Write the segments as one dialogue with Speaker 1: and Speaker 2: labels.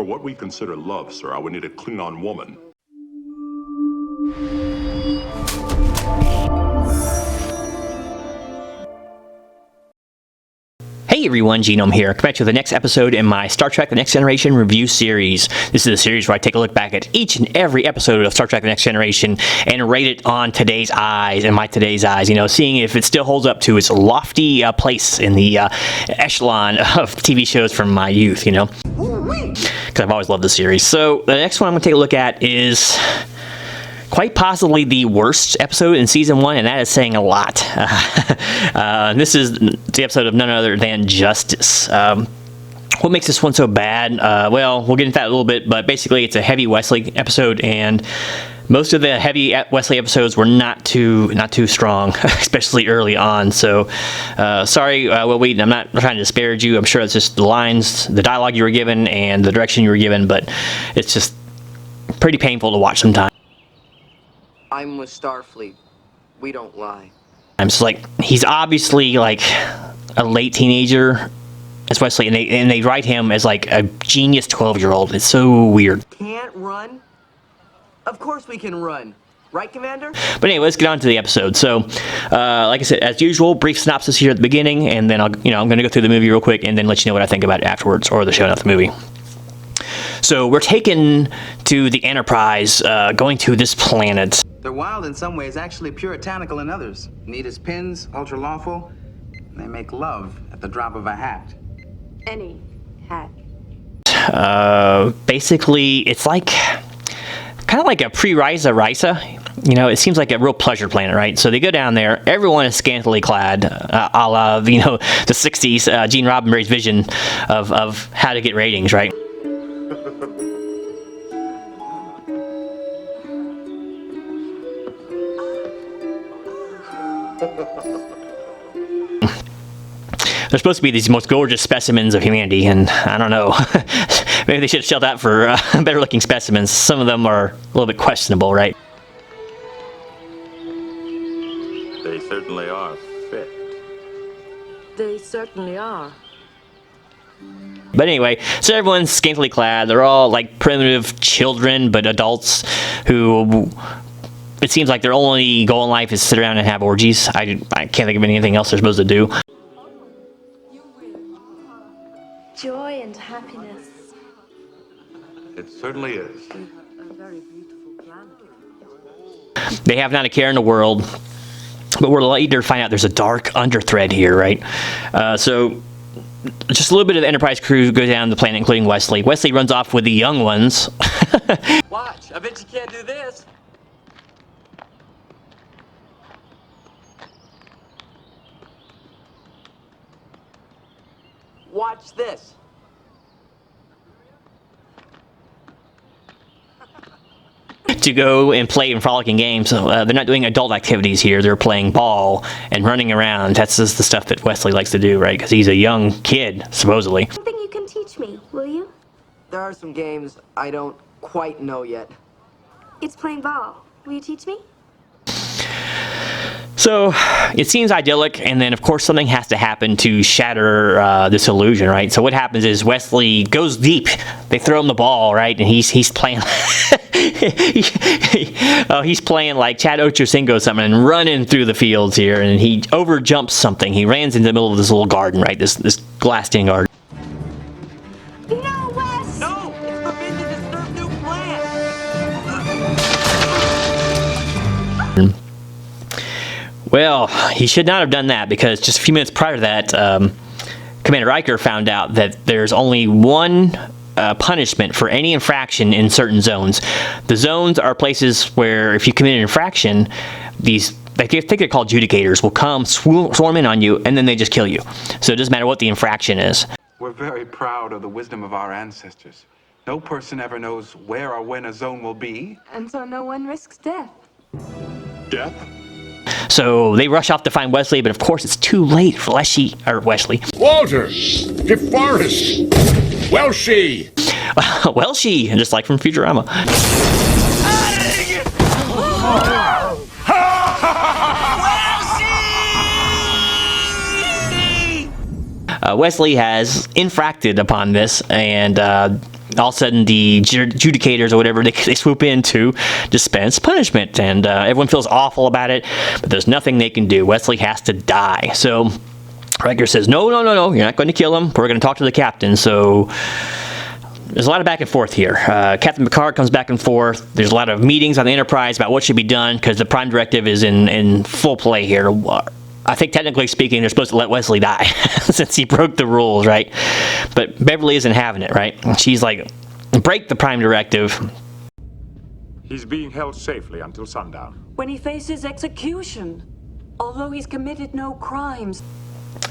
Speaker 1: For what we consider love, sir, I would need a Klingon woman.
Speaker 2: Hey everyone, Genome here. Come back to the next episode in my Star Trek The Next Generation review series. This is a series where I take a look back at each and every episode of Star Trek The Next Generation and rate it on today's eyes, you know, seeing if it still holds up to its lofty place in the echelon of TV shows from my youth, you know, because I've always loved the series. So the next one I'm going to take a look at is quite possibly the worst episode in season 1, and that is saying a lot. This is the episode of none other than Justice. What makes this one so bad? Well, we'll get into that a little bit, but basically it's a heavy Wesley episode, and most of the heavy Wesley episodes were not too strong, especially early on. So, sorry, Will Wheaton, I'm not trying to disparage you. I'm sure it's just the lines, the dialogue you were given, and the direction you were given, but it's just pretty painful to watch sometimes.
Speaker 3: I'm with Starfleet. We don't lie.
Speaker 2: It's like he's obviously like a late teenager as Wesley, and they write him as like a genius 12-year-old. It's so weird.
Speaker 3: Can't run? Of course we can run. Right, Commander?
Speaker 2: But anyway, let's get on to the episode. So, like I said, as usual, brief synopsis here at the beginning, and then I'm going to go through the movie real quick, and then let you know what I think about it afterwards, or the show, not the movie. So we're taken to the Enterprise, going to this planet.
Speaker 4: They're wild in some ways, actually puritanical in others. Neat as pins, ultra-lawful. They make love at the drop of a hat.
Speaker 5: Any hat.
Speaker 2: Basically, it's like kind of like a pre-Risa. You know, it seems like a real pleasure planet, right? So they go down there. Everyone is scantily clad, a la, the 60s, Gene Roddenberry's vision of how to get ratings, right? They're supposed to be these most gorgeous specimens of humanity, and I don't know. Maybe they should have shelled out for better-looking specimens. Some of them are a little bit questionable, right?
Speaker 1: They certainly are fit.
Speaker 5: They certainly are.
Speaker 2: But anyway, so everyone's scantily clad. They're all like primitive children, but adults who, it seems like their only goal in life is to sit around and have orgies. I can't think of anything else they're supposed to do.
Speaker 6: Joy and happiness.
Speaker 1: It certainly is.
Speaker 5: A very beautiful planet.
Speaker 2: They have not a care in the world, but we're later to find out there's a dark underthread here, right? So just a little bit of the Enterprise crew goes down the planet, including Wesley. Wesley runs off with the young ones.
Speaker 3: Watch, I bet you can't do this. Watch this.
Speaker 2: To go and play in frolicking games. So, they're not doing adult activities here. They're playing ball and running around. That's just the stuff that Wesley likes to do, right? Because he's a young kid, supposedly.
Speaker 6: Something you can teach me, will you?
Speaker 3: There are some games I don't quite know yet.
Speaker 6: It's playing ball. Will you teach me?
Speaker 2: So it seems idyllic, and then of course something has to happen to shatter this illusion, right? So what happens is Wesley goes deep. They throw him the ball, right? And he's playing. He's playing like Chad Ochocinco or something and running through the fields here, and he overjumps something. He lands in the middle of this little garden, right? This glassed-in garden.
Speaker 6: No, Wes!
Speaker 3: No! It's forbidden to disturb new plants!
Speaker 2: Well, he should not have done that, because just a few minutes prior to that, Commander Riker found out that there's only one punishment for any infraction in certain zones. The zones are places where if you commit an infraction, these, I think they're called adjudicators, will come swarm in on you, and then they just kill you. So it doesn't matter what the infraction is.
Speaker 4: We're very proud of the wisdom of our ancestors. No person ever knows where or when a zone will be.
Speaker 5: And so no one risks death.
Speaker 1: Death?
Speaker 2: So they rush off to find Wesley, but of course it's too late for Wesley.
Speaker 7: Walter! DeForest! Welshie!
Speaker 2: Welshie, just like from Futurama. Wesley has infracted upon this, and all of a sudden the adjudicators or whatever, they swoop in to dispense punishment, and everyone feels awful about it, but there's nothing they can do. Wesley has to die. So Riker says, no, you're not going to kill him. We're going to talk to the captain. So there's a lot of back and forth here. Captain Picard comes back and forth. There's a lot of meetings on the Enterprise about what should be done, because the Prime Directive is in full play here. I think technically speaking, they're supposed to let Wesley die since he broke the rules, right? But Beverly isn't having it, right? She's like, break the Prime Directive.
Speaker 8: He's being held safely until sundown.
Speaker 5: When he faces execution, although he's committed no crimes.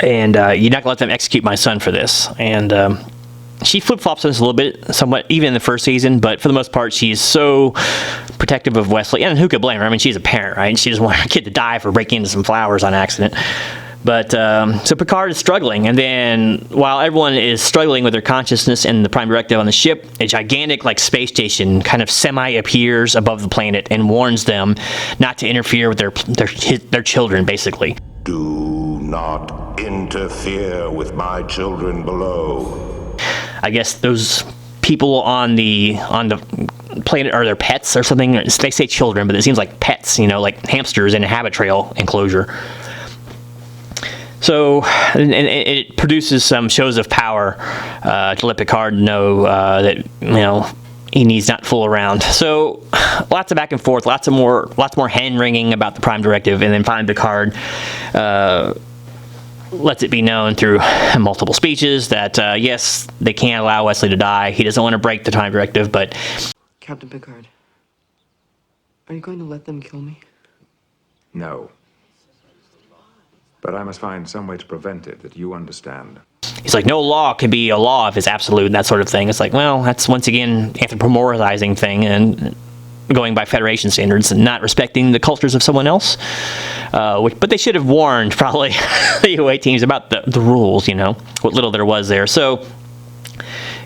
Speaker 2: And you're not going to let them execute my son for this. And she flip-flops on this a little bit, somewhat, even in the first season, but for the most part, she's so protective of Wesley. And who could blame her? I mean, she's a parent, right? She doesn't want her kid to die for breaking into some flowers on accident. But, so Picard is struggling, and then while everyone is struggling with their consciousness and the Prime Directive on the ship, a gigantic, like, space station kind of semi-appears above the planet and warns them not to interfere with their children, basically.
Speaker 9: Do not interfere with my children below.
Speaker 2: I guess those people on the planet are their pets or something. They say children, but it seems like pets, like hamsters in a habit trail enclosure. So, and it produces some shows of power to let Picard know that he needs not fool around. So, lots of back and forth, lots more hand wringing about the Prime Directive, and then finally Picard lets it be known through multiple speeches that yes, they can't allow Wesley to die. He doesn't want to break the Time Directive, but
Speaker 3: Captain Picard, are you going to let them kill me?
Speaker 8: No. But I must find some way to prevent it that you understand.
Speaker 2: he's like, no law can be a law if it's absolute and that sort of thing. It's like, well, that's once again anthropomorphizing thing and going by Federation standards and not respecting the cultures of someone else. But they should have warned probably the UA teams about the rules, what little there was there. So,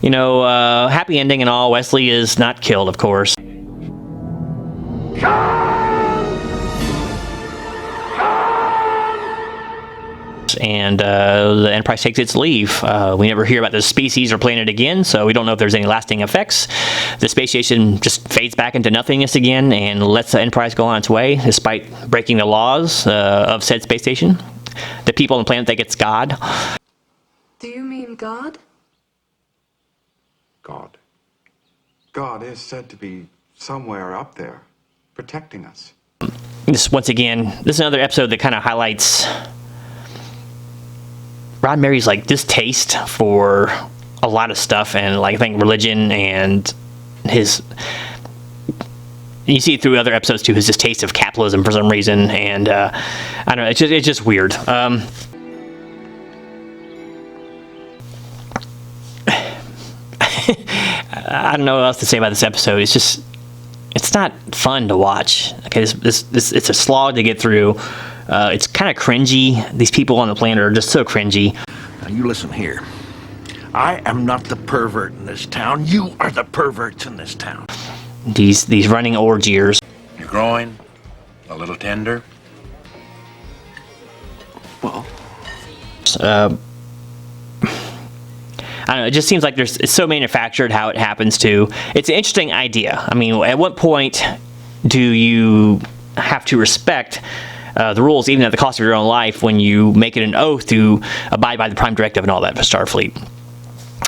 Speaker 2: happy ending and all. Wesley is not killed, of course. And the Enterprise takes its leave. We never hear about the species or planet again, so we don't know if there's any lasting effects. The space station just fades back into nothingness again and lets the Enterprise go on its way, despite breaking the laws of said space station. The people on the planet think it's God.
Speaker 5: Do you mean God?
Speaker 10: God. God is said to be somewhere up there, protecting us.
Speaker 2: This is another episode that kind of highlights Rod Mary's distaste for a lot of stuff, and I think religion and his. You see it through other episodes too. His distaste of capitalism for some reason, and I don't know. It's just weird. I don't know what else to say about this episode. It's not fun to watch. Okay, this it's a slog to get through. It's kind of cringy. These people on the planet are just so cringy.
Speaker 7: Now you listen here. I am not the pervert in this town. You are the perverts in this town.
Speaker 2: These running orgies.
Speaker 9: You're growing a little tender.
Speaker 10: Well,
Speaker 2: I don't know. It just seems like it's so manufactured how it happens to. It's an interesting idea. I mean, at what point do you have to respect the rules, even at the cost of your own life, when you make it an oath to abide by the Prime Directive and all that for Starfleet?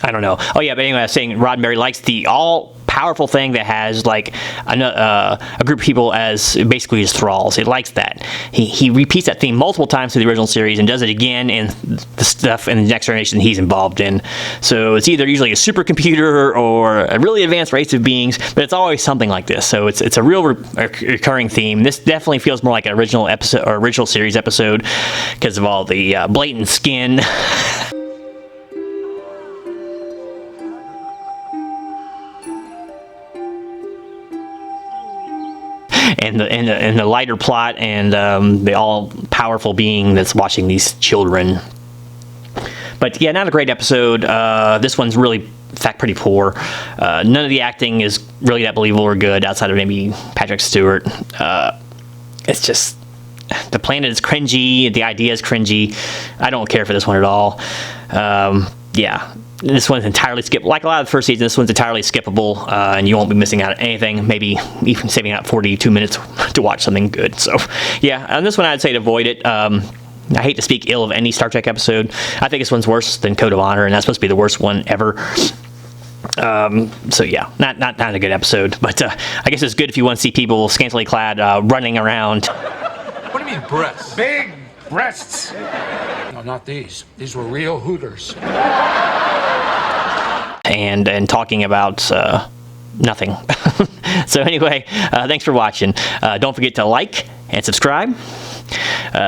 Speaker 2: I don't know. Oh yeah, but anyway, I was saying Rod Mary likes the all-powerful thing that has a group of people as basically his thralls. It likes that. He repeats that theme multiple times through the original series and does it again in the stuff in the Next Generation he's involved in. So it's either usually a supercomputer or a really advanced race of beings, but it's always something like this. So it's a real recurring theme. This definitely feels more like an original episode or original series episode because of all the blatant skin. And the lighter plot and the all-powerful being that's watching these children. But yeah, not a great episode. This one's really, in fact, pretty poor. None of the acting is really that believable or good outside of maybe Patrick Stewart. It's just, the planet is cringy, the idea is cringy. I don't care for this one at all. Yeah. This one's entirely skippable. Like a lot of the first season, this one's entirely skippable, and you won't be missing out on anything. Maybe even saving out 42 minutes to watch something good. So, yeah, on this one, I'd say to avoid it. I hate to speak ill of any Star Trek episode. I think this one's worse than Code of Honor, and that's supposed to be the worst one ever. So yeah, not a good episode. But I guess it's good if you want to see people scantily clad running around.
Speaker 11: What do you mean breasts? Big breasts. No, not these. These were real hooters.
Speaker 2: And talking about nothing. So anyway, thanks for watching. Don't forget to like and subscribe.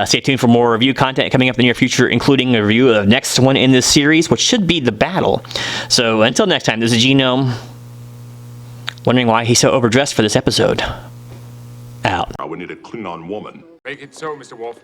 Speaker 2: Stay tuned for more review content coming up in the near future, including a review of the next one in this series, which should be The Battle. So until next time, this is Genome, wondering why he's so overdressed for this episode. Out.
Speaker 1: We need a Klingon woman.
Speaker 11: Make it so, Mr. Wolf.